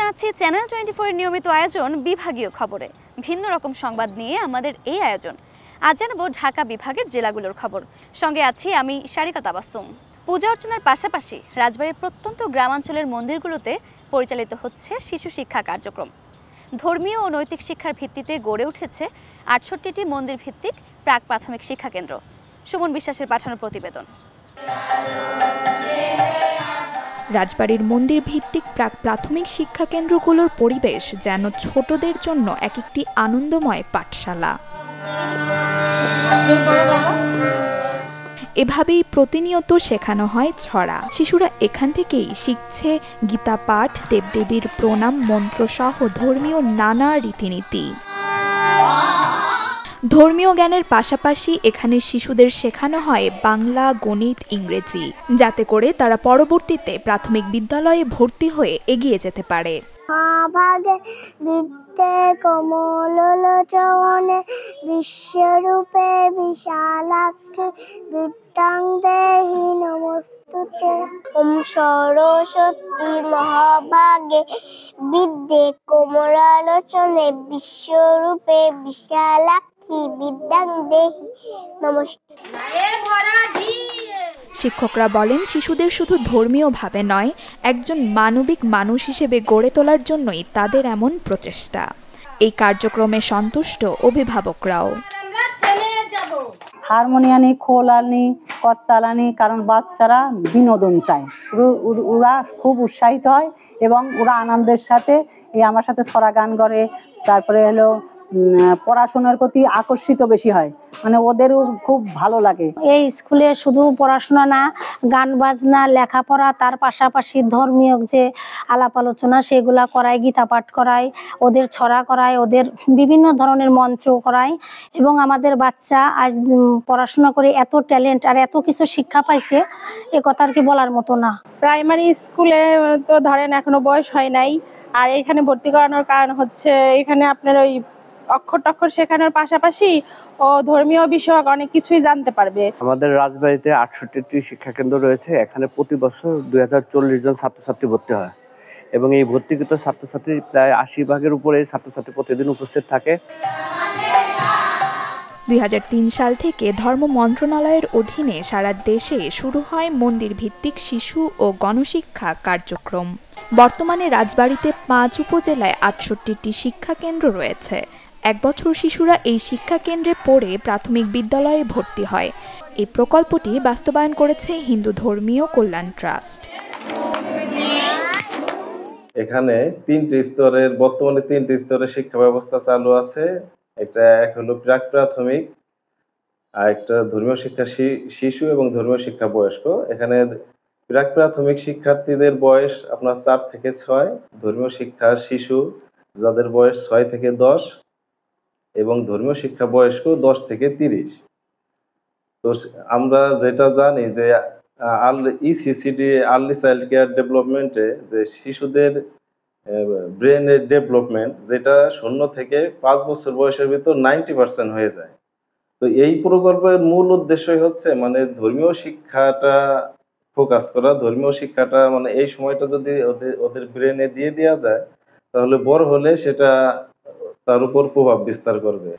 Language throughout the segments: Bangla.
জানাচ্ছি চ্যানেল 24 এর নিয়মিত আয়োজন বিভাগীয় খবরে। ভিন্ন রকম সংবাদ নিয়ে আমাদের এই আয়োজন। আজ জানাবো ঢাকা বিভাগের জেলাগুলোর খবর। সঙ্গে আছি আমি শারিকা তাবাসসুম। পূজা অর্চনার পাশাপাশি রাজবাড়ীর প্রত্যন্ত গ্রামাঞ্চলের মন্দিরগুলোতে পরিচালিত হচ্ছে শিশু শিক্ষা কার্যক্রম। ধর্মীয় ও নৈতিক শিক্ষার ভিত্তিতে গড়ে উঠেছে ৬৮টি মন্দির ভিত্তিক প্রাক প্রাথমিক শিক্ষা কেন্দ্র। সুমন বিশ্বাসের পাঠানো প্রতিবেদন। রাজবাড়ীর মন্দির ভিত্তিক প্রাক প্রাথমিক শিক্ষা কেন্দ্রগুলোর পরিবেশ যেন ছোটদের জন্য একটি আনন্দময় পাঠশালা। এভাবেই প্রতিনিয়ত শেখানো হয় ছড়া। শিশুরা এখান থেকেই শিখছে গীতা পাঠ, দেবদেবীর প্রণাম মন্ত্র সহ ধর্মীয় নানা রীতিনীতি। ধর্মীয় জ্ঞানের পাশাপাশি এখানে শিশুদের শেখানো হয় বাংলা, গণিত, ইংরেজি, যাতে করে তারা পরবর্তীতে প্রাথমিক বিদ্যালয়ে ভর্তি হয়ে এগিয়ে যেতে পারে। কমলোচনে বিশ্বরূপে বিশালাক্ষী বিদ্যাং দেহি নমস্তুতে। ওম সরস্বতী মহাভাগে বিদ্যে কমলালোচনে বিশ্বরূপে বিশালাক্ষী বিদ্যাং দেহি নমস্তুতে। শিক্ষকরা বলেন, শিশুদের শুধু ধর্মীয়ভাবে নয়, একজন মানবিক মানুষ হিসেবে গড়ে তোলার জন্যই তাদের এমন প্রচেষ্টা। এই কার্যক্রমে সন্তুষ্ট অভিভাবকরাও। হারমোনিয়ানি, খোল আনি, করতাল আনি, কারণ বাচ্চারা বিনোদন চায়। ওরা খুব উৎসাহিত হয় এবং ওরা আনন্দের সাথে আমার সাথে ছড়া গান করে। তারপরে হলো পড়াশোনার প্রতি আকর্ষিত বেশি হয়, মানে ওদেরও খুব ভালো লাগে। এই স্কুলে শুধু পড়াশোনা না, গান বাজনা, লেখাপড়া, তার পাশাপাশি ধর্মীয় যে আলাপ আলোচনা সেগুলা করায়, গীতা পাঠ করায়, ওদের ছড়া করায়, ওদের বিভিন্ন ধরনের মন্ত্র করায়। এবং আমাদের বাচ্চা আজ পড়াশোনা করে এত ট্যালেন্ট আর এত কিছু শিক্ষা পাইছে, এ কথা আর কি বলার মতো না। প্রাইমারি স্কুলে তো ধরেন এখনো বয়স হয় নাই, আর এখানে ভর্তি করানোর কারণ হচ্ছে এখানে আপনার ওই অক্ষর টক্ষর শেখানোর পাশাপাশি ও ধর্মীয় বিষয়ক অনেক কিছুই জানতে পারবে। আমাদের রাজবাড়ীতে ৬৮টি শিক্ষা কেন্দ্র রয়েছে। এখানে প্রতি বছর ২০৪০ জন ছাত্রছাত্রী ভর্তি হয় এবং এই ভর্তিকৃত ছাত্রছাত্রী প্রায় ৮০ ভাগের উপরে ছাত্রছাত্রী প্রতিদিন উপস্থিত থাকে। ২০০৩ সাল থেকে ধর্ম মন্ত্রণালয়ের অধীনে সারা দেশে শুরু হয় মন্দির ভিত্তিক শিশু ও গণশিক্ষা কার্যক্রম। বর্তমানে রাজবাড়ীতে ৫ উপজেলায় ৬৮টি শিক্ষা কেন্দ্র রয়েছে। ১ বছর শিশুরা এই শিক্ষা কেন্দ্রে পড়ে প্রাথমিক বিদ্যালয়ে ভর্তি হয়। এই প্রকল্পটি বাস্তবায়ন করেছে হিন্দু ধর্মীয় কল্যাণ ট্রাস্ট। এখানে বর্তমানে তিনটি স্তরের শিক্ষা ব্যবস্থা চালু আছে। এক হলো প্রাক প্রাথমিক, আর একটা ধর্মীয় শিক্ষা শিশু এবং ধর্মীয় শিক্ষা বয়স্ক। এখানে প্রাক প্রাথমিক শিক্ষার্থীদের বয়স আপনার ৪ থেকে ৬, ধর্মীয় শিক্ষা শিশু যাদের বয়স ৬ থেকে ১০ এবং ধর্মীয় শিক্ষা বয়স্ক ১০ থেকে ৩০। তো আমরা যেটা জানি যে ইসিসিডি আর্লি চাইল্ড কেয়ার ডেভেলপমেন্টে যে শিশুদের ব্রেনের ডেভেলপমেন্ট, যেটা ০ থেকে ৫ বছর বয়সের ভিতর 90% হয়ে যায়। তো এই প্রকল্পের মূল উদ্দেশ্যই হচ্ছে মানে ধর্মীয় শিক্ষাটা ফোকাস করা। ধর্মীয় শিক্ষাটা মানে এই সময়টা যদি ওদের ব্রেনে দিয়ে দেওয়া যায়, তাহলে বড় হলে সেটা তার উপর প্রভাব বিস্তার করবে।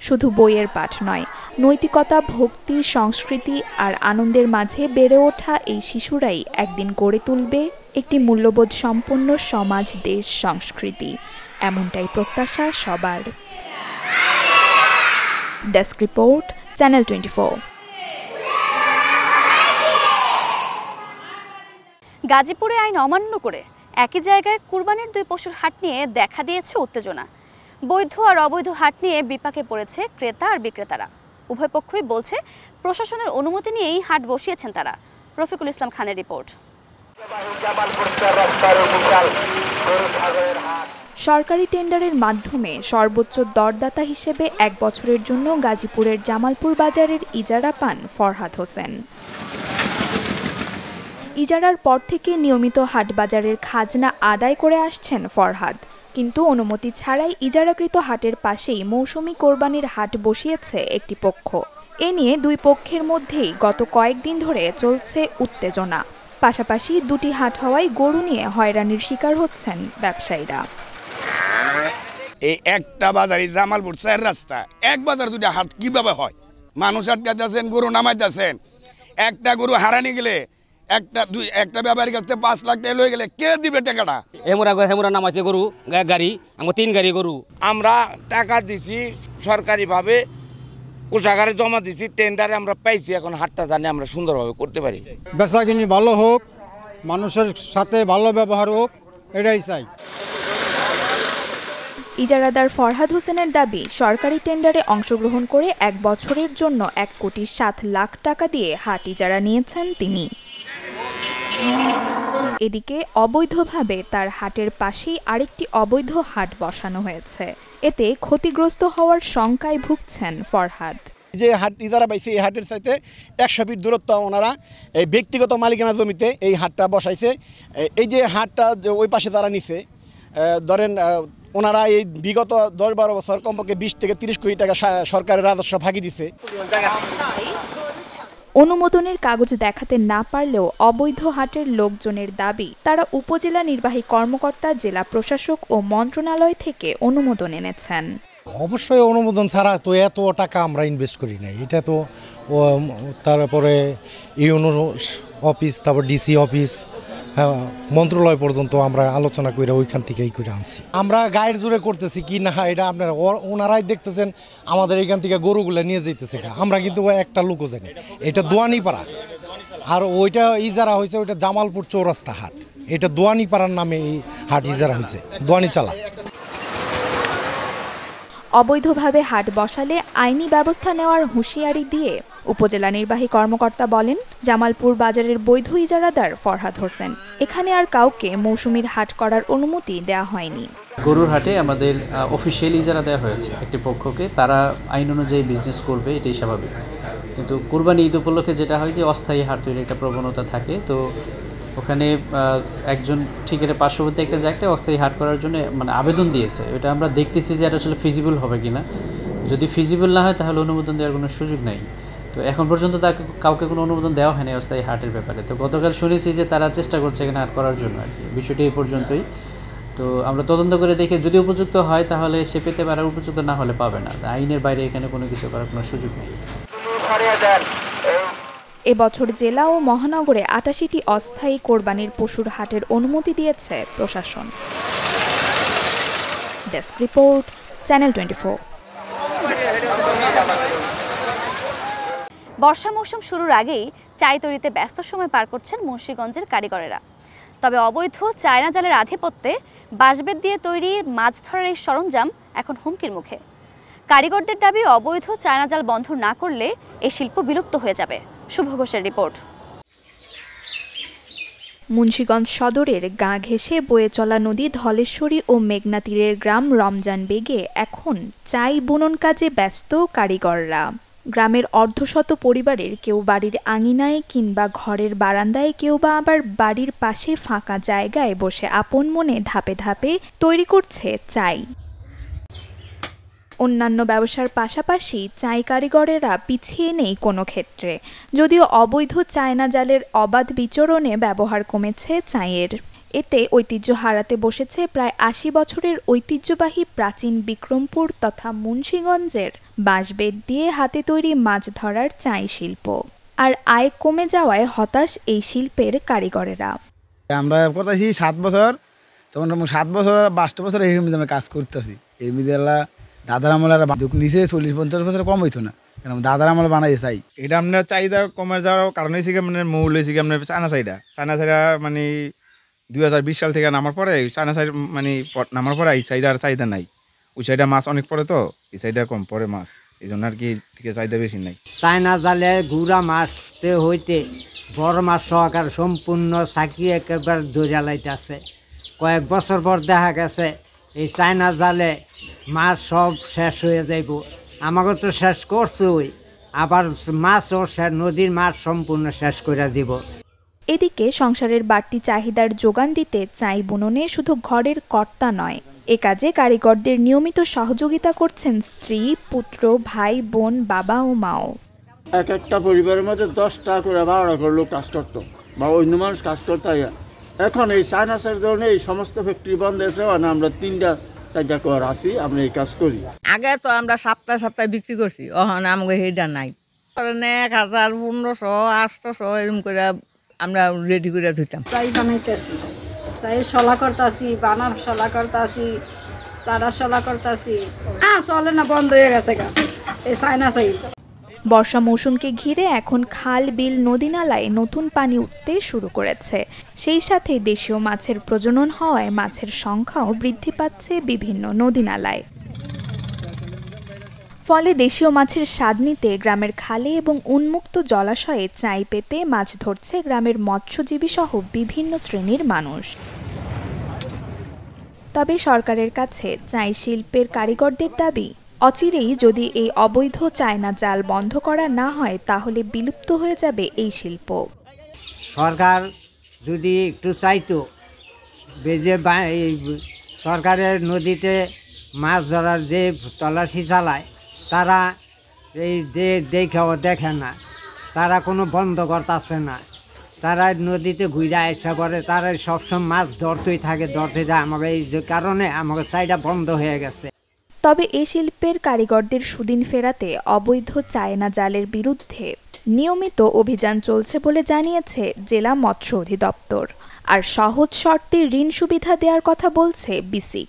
শুধু বইয়ের পাঠ নয়, নৈতিকতা, ভক্তি, সংস্কৃতি আর আনন্দের মাঝে বেড়ে ওঠা এই শিশুরাই একদিন গড়ে তুলবে একটি মূল্যবোধ সম্পন্ন সমাজ, দেশ, সংস্কৃতি। এমনটাই প্রত্যাশা সবার। Desk report, channel 24। গাজীপুরে আইন অমান্য করে একই জায়গায় কুরবানির ২ পশুর হাট নিয়ে দেখা দিয়েছে উত্তেজনা। বৈধ আর অবৈধ হাট নিয়ে বিপাকে পড়েছে ক্রেতা আর বিক্রেতারা। উভয় পক্ষই বলছে প্রশাসনের অনুমতি নিয়েই হাট বসিয়েছেন তারা। রফিকুল ইসলাম খানের রিপোর্ট। সরকারি টেন্ডারের মাধ্যমে সর্বোচ্চ দরদাতা হিসেবে ১ বছরের জন্য গাজীপুরের জামালপুর বাজারের ইজারা পান ফরহাদ হোসেন। ইজারার পর থেকে নিয়মিত হাট বাজারের খাজনা আদায় করে আসছেন ফরহাদ, কিন্তু অনুমতি ছাড়াই ইজারাকৃত হাটের পাশেই মৌসুমি কোরবানির হাট বসিয়েছে একটি পক্ষ। এ নিয়ে দুই পক্ষের মধ্যেই গত কয়েকদিন ধরে চলছে উত্তেজনা। পাশাপাশি দুটি হাট হওয়ায় গরু নিয়ে হয়রানির শিকার হচ্ছেন ব্যবসায়ীরা। এই একটা বাজারে জামালপুর 4 রাস্তা, এক বাজার দুটা হাট কিভাবে হয়? মানুষ আটকাতেছেন, গরু নামাইতেছেন। একটা গরু হারানি গেলে একটা ব্যাপারীর কাছে 5 লাখ টাকা লয়ে গেলে কে দিবে টাকাটা? হেমুরা নামাইছে গরু গাড়ি, আমার 3 গাড়ি গরু। আমরা টাকা দিছি সরকারিভাবে, কোষাগারে জমা দিছি, টেন্ডারে আমরা পাইছি। এখন হাটটা জানি আমরা সুন্দরভাবে করতে পারি। বেচাকিনি ভালো হোক, মানুষের সাথে ভালো ব্যবহার হোক, এটাই চাই। ইজারাদার ফরহাদ হোসেনের দাবি, সরকারি টেন্ডারে অংশগ্রহণ করে 1 বছরের জন্য 1,07,00,000 টাকা দিয়ে হাট ইজারা নিয়েছেন তিনি। এদিকে অবৈধভাবে তার হাটের পাশেই আরেকটি অবৈধ হাট বসানো হয়েছে। এতে ক্ষতিগ্রস্ত হওয়ার শঙ্কায় ভুগছেন ফরহাদ। যে হাট ইজারা পাইছে, এই হাটের চাইতে 100 ফিট দূরত্ব ওনারা এই ব্যক্তিগত মালিকানা জমিতে এই হাটটা বসাইছে। এই যে হাটটা ওই পাশে যারা নিছে, ধরেন ওনারা এই বিগত 10-12 বছর কমপক্ষে 20 থেকে 30 কোটি টাকা সরকারের রাজস্ব ভাগি দিছে। অনুমোদনের কাগজ দেখাতে না পারলেও অবৈধ হাটের লোকজনের দাবি, তারা উপজেলা নির্বাহী কর্মকর্তা, জেলা প্রশাসক ও মন্ত্রণালয় থেকে অনুমোদন এনেছেন। অবশ্যই অনুমোদন ছাড়া তো এত টাকা আমরা ইনভেস্ট করি না। এটা তো তারপরে ইউনো অফিস, তারপর ডিসি অফিস, মন্ত্রণালয় পর্যন্ত আমরা আলোচনা করে ওইখান থেকেই করে আনছি। আমরা গায়ের জোরে করতেছি কি না এটা আপনারা ওনারাই দেখতেছেন। আমাদের এইখান থেকে গরুগুলো নিয়ে যেতেছে, আমরা কিন্তু একটা লোকও জানি। এটা দোয়ানিপাড়া, আর ওইটা ইজারা হয়েছে ওইটা জামালপুর 4 রাস্তা হাট। এটা দোয়ানিপাড়ার নামে এই হাট ইজারা হয়েছে, দোয়ানি চালা। অবৈধভাবে হাট বসালে আইনি ব্যবস্থা নেওয়ার হুঁশিয়ারি দিয়ে উপজেলা নির্বাহী কর্মকর্তা বলেন, জামালপুর বাজারের বৈধ ইজারাদার ফরহাদ হোসেন। এখানে আর কাউকে মৌসুমীর হাট করার অনুমতি দেওয়া হয়নি। গরুর হাটে আমাদের অফিসিয়াল ইজারা দেওয়া হয়েছে একটি পক্ষকে, তারা আইন অনুযায়ী বিজনেস করবে, এটাই স্বাভাবিক। কিন্তু কুরবানি ঈদ উপলক্ষে যেটা হয় যে অস্থায়ী হাট তৈরির একটা প্রবণতা থাকে, তো ওখানে একজন ঠিক এটা পার্শ্ববর্তী একটা জায়গায় অস্থায়ী হাট করার জন্য মানে আবেদন দিয়েছে। এটা আমরা দেখতেছি যে এটা আসলে ফিজিবল হবে কিনা। যদি ফিজিবল না হয় তাহলে অনুমোদন দেওয়ার কোনো সুযোগ নেই। তো এখন পর্যন্ত তাকে কাউকে কোনো অনুমোদন দেওয়া হয়নি অস্থায়ী হাটের ব্যাপারে। তো গতকাল শুনেছি যে তারা চেষ্টা করছে এখানে হাট করার জন্য আর কি। বিষয়টি এই পর্যন্তই। তো আমরা তদন্ত করে দেখে যদি উপযুক্ত হয় তাহলে সে পেতে পারে, উপযুক্ত না হলে পাবে না। আইনের বাইরে এখানে কোনো কিছু করার কোনো সুযোগ নেই। এবছর জেলা ও মহানগরে 88টি অস্থায়ী কোরবানির পশুর হাটের অনুমতি দিয়েছে প্রশাসন। Desk report, channel 24। বর্ষা মৌসুম শুরুর আগেই চাই তৈরিতে ব্যস্ত সময় পার করছেন মুন্সিগঞ্জের কারিগরেরা। তবে অবৈধ চায়না জালের আধিপত্যে বাঁশবেত দিয়ে তৈরি মাছ ধরার এই সরঞ্জাম এখন হুমকির মুখে। কারিগরদের দাবি, অবৈধ চায়না জাল বন্ধ না করলে এই শিল্প বিলুপ্ত হয়ে যাবে। শুভ ঘোষের রিপোর্ট। মুন্সিগঞ্জ সদরের গা ঘেঁষে বয়ে চলা নদী ধলেশ্বরী ও মেঘনা তীরের গ্রাম রমজান বেগে এখন চাই বুনন কাজে ব্যস্ত কারিগররা। গ্রামের অর্ধশত পরিবারের কেউ বাড়ির আঙিনায় কিংবা ঘরের বারান্দায়, কেউ বা আবার বাড়ির পাশে ফাঁকা জায়গায় বসে আপন মনে ধাপে ধাপে তৈরি করছে চাই। অন্যান্য ব্যবসার পাশাপাশি চাই কারিগরেরা পিছিয়ে নেই কোনো ক্ষেত্রে। যদিও অবৈধ চায়না জালের অবাধ বিচরণে ব্যবহার কমেছে চাইয়ের, এতে ঐতিহ্য হারাতে বসেছে প্রায় 80 বছরের ঐতিহ্যবাহী প্রাচীন বিক্রমপুর তথা মুন্সিগঞ্জের বাঁশবেত দিয়ে হাতে তৈরি মাছ ধরার চাই শিল্প। আর আয় কমে যাওয়ায় হতাশ এই শিল্পের কারিগরেরা। আমরা করতেছি 7 বছর, তখন 7 বছর 22 বছর এই আমরা কাজ করতেছি। এর মধ্যে দাদার আমলের নিচে 40-50 বছর কম হইতো না, কারণ দাদার আমল বানাই চাই। এটা আপনার চাহিদা কমে যাওয়ার কারণ হয়েছে মানে মূল হয়েছে আপনার চায়না চাহিদা মানে 2020 সাল থেকে নামার পরে চায়না সাইড মানে নামার পরে এই সাইডার চাহিদা নাই। ওই সাইডে মাছ অনেক পড়ে, তো এই সাইডে কম পড়ে মাছ, এই জন্য আর কি থেকে চাহিদা বেশি নাই। চায়না জালে গুড়া মাছতে হইতে বড় মাছ সহকারে সম্পূর্ণ সাকিয়ে একেবারে দৌড়ালাইতে আছে। কয়েক বছর পর দেখা গেছে এই চায়না জালে মাছ সব শেষ হয়ে যাইব। আমাকে তো শেষ করছই, আবার মাছও নদীর মাছ সম্পূর্ণ শেষ করে দিব। এদিকে সংসারের বাড়তি চাহিদার যোগান দিতে চাই বুননে শুধু ঘরের কর্তা নয়, এ কাজে কারিগরদের নিয়মিত সহযোগিতা করছেন স্ত্রী, পুত্র, ভাই, বোন, বাবা ও মাও। এক একটা পরিবারের মধ্যে 10টা করে 12টা করে লোক কাজ করতো। বা অন্য মানুষ কাজ করতে হয়। এখন এই চায়নাসের কারণে এই সমস্ত ফ্যাক্টরি বন্ধ হয়েছে, মানে আমরা 3-4টা ঘর আছি, আমরা এই কাজ করি। আগে তো আমরা সপ্তাহে বিক্রি করছি, ওখানে আমাকে সেইটা নাই। 1000, 1500, 800 এরকম করে আমরা রেডি করে ধুইতাম। চাই বানাইতেছি, চাই শলা করতেছি, বানার শলা করতেছি, চারা শলা করতেছি। চলে না, বন্ধ হয়ে গেছে গা এই চায়না চাই। বর্ষা মৌসুমকে ঘিরে এখন খাল, বিল, নদী নালায় নতুন পানি উঠতে শুরু করেছে। সেই সাথে দেশীয় মাছের প্রজনন হওয়ায় মাছের সংখ্যাও বৃদ্ধি পাচ্ছে বিভিন্ন নদী নালায়। ফলে দেশীয় মাছের স্বাদ নিতে গ্রামের খালে এবং উন্মুক্ত জলাশয়ে চাই পেতে মাছ ধরছে গ্রামের মৎস্যজীবী সহ বিভিন্ন শ্রেণীর মানুষ। তবে সরকারের কাছে চাই শিল্পের কারিগরদের দাবি, অচিরেই যদি এই অবৈধ চায়না জাল বন্ধ করা না হয় তাহলে বিলুপ্ত হয়ে যাবে এই শিল্প। সরকার যদি একটু চাইতো, সরকারের নদীতে মাছ ধরার যে তল্লাশি চালায় তারা এই দেখে না, তারা কোনো বন্ধ করতেছে না, তারা নদীতে ঘুরে আসা করে, তারা সবসময় মাছ ধরতেই থাকে, আমাকে এই যে কারণে আমাকে চাইটা বন্ধ হয়ে গেছে। তবে এই শিল্পের কারিগরদের সুদিন ফেরাতে অবৈধ চায়না জালের বিরুদ্ধে নিয়মিত অভিযান চলছে বলে জানিয়েছে জেলা মৎস্য অধিদপ্তর। আর সহজ শর্তে ঋণ সুবিধা দেওয়ার কথা বলছে বিসি।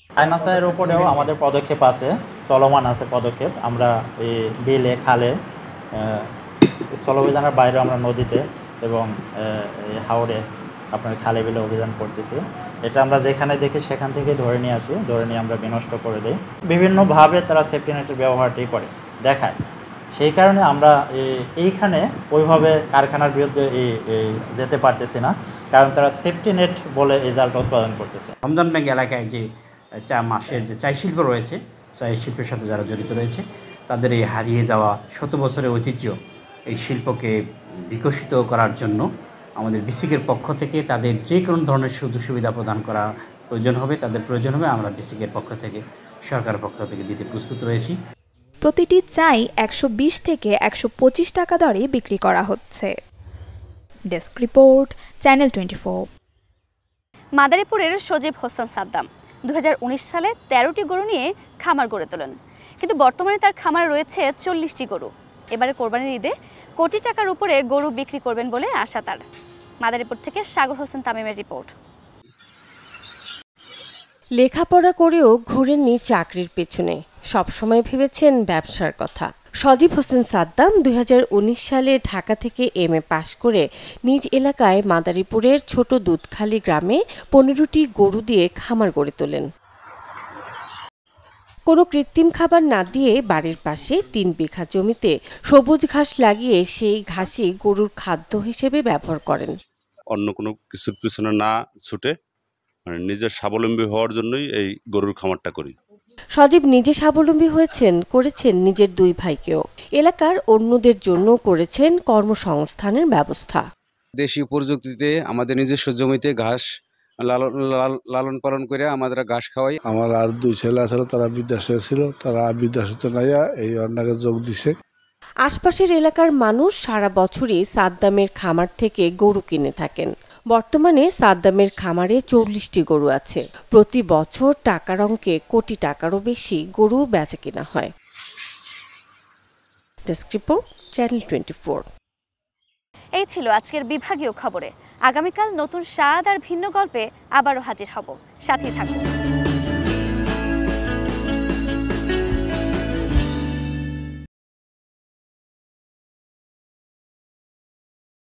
চায়নার উপরেও আমাদের পদক্ষেপ আছে, চলমান আছে পদক্ষেপ। আমরা এই বিলে, খালে, স্থল অভিযানের বাইরে আমরা নদীতে এবং হাওড়ে আপনার খালে বিলে অভিযান করতেছি। এটা আমরা যেখানে দেখি সেখান থেকে ধরে নিয়ে আসি, ধরে নিয়ে আমরা বিনষ্ট করে দিই। বিভিন্নভাবে তারা সেফটি নেটের ব্যবহারটি করে দেখায়। সেই কারণে আমরা এইখানে ওইভাবে কারখানার বিরুদ্ধে যেতে পারতেছি না, কারণ তারা সেফটি নেট বলে এই জালটা উৎপাদন করতেছে। রমজান ব্যাংক এলাকায় যে মাছের যে চাই শিল্প রয়েছে, চাই শিল্পের সাথে যারা জড়িত রয়েছে, তাদের এই হারিয়ে যাওয়া 100 বছরের ঐতিহ্য, এই শিল্পকে বিকশিত করার জন্য আমাদের বিসিকের পক্ষ থেকে তাদের যে কোনো ধরনের সুযোগ সুবিধা প্রদান করা প্রয়োজন হবে, আমরা বিসিকের পক্ষ থেকে, সরকারের পক্ষ থেকে দিতে প্রস্তুত রয়েছি। প্রতিটি চাই 120 থেকে 125 টাকা দরে বিক্রি করা হচ্ছে। Desk report, channel 24। মাদারীপুরের সজীব হোসেন সাদ্দাম 2019 সালে 13টি গরু নিয়ে খামার গড়ে তোলেন, কিন্তু বর্তমানে তার খামার রয়েছে 40টি গরু। এবারে কোরবানির ঈদে কোটি টাকার উপরে গরু বিক্রি করবেন বলে আশা তার। মাদারীপুর থেকে সাগর হোসেন তামিমের রিপোর্ট। লেখাপড়া করেও ঘুরেননি চাকরির পেছনে, সবসময় ভেবেছেন ব্যবসার কথা। সজীব হোসেন সাদ্দাম 2019 সালে ঢাকা থেকে MA পাশ করে নিজ এলাকায় মাদারীপুরের ছোট দুধখালি গ্রামে 15টি গরু দিয়ে খামার গড়ে তোলেন। কোনো কৃত্রিম খাবার না দিয়ে বাড়ির পাশে 3 বিঘা জমিতে সবুজ ঘাস লাগিয়ে সেই ঘাসই গরুর খাদ্য হিসেবে ব্যবহার করেন। অন্য কোনো কিছুর পিছনে না ছুটে মানে নিজের স্বাবলম্বী হওয়ার জন্যই এই গরুর খামারটা করি। সজীব নিজে স্বাবলম্বী হয়েছেন, করেছেন নিজের 2 ভাইকেও। এলাকার অন্যদের জন্য করেছেন কর্মসংস্থানের ব্যবস্থা। দেশীয় প্রযুক্তিতে আমাদের নিজস্ব জমিতে ঘাস লালন পালন করে আমাদের ঘাস খাওয়াই। আমার আর 2 ছেলে আছে, তারা বিদেশে ছিল, তারা বিদেশে নাইয়া এই অন্যকে যোগ দিছে। আশপাশের এলাকার মানুষ সারা বছরই সাদ্দামের খামার থেকে গরু কিনে থাকেন। বর্তমানে সাদ্দামের খামারে 40টি গরু আছে। প্রতি বছর টাকার অঙ্কে কোটি টাকারও বেশি গরু বেচা কিনা হয়। Desk report, channel 24। এই ছিল আজকের বিভাগীয় খবরে। আগামীকাল নতুন স্বাদ আর ভিন্ন গল্পে আবারও হাজির হব, সাথেই থাকুন।